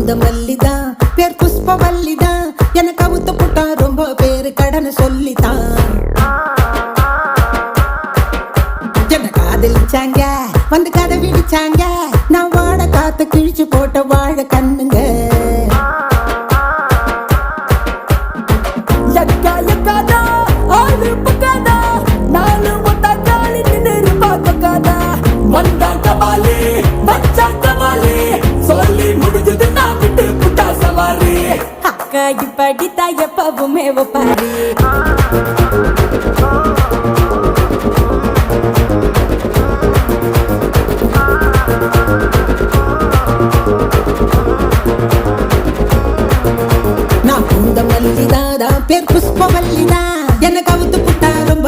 மல்லிதான் பேர் புஷ்பவல்லிதான் எனக்கு அவுத்து புட்டா ரொம்ப பேரு கடனை சொல்லித்தான் என்ன காதலிச்சாங்க வந்து கதை விடிச்சாங்க நான் வாழ காத்து கிழிச்சு போட்ட வாழ கண்ணுங்க இப்படித்தான் எப்பவுமே ஒப்பாரி நான் பூந்த மல்லிதான் பேர் புஷ்பவல்லிதான் எனக்கு அவுத்து புட்டா ரொம்ப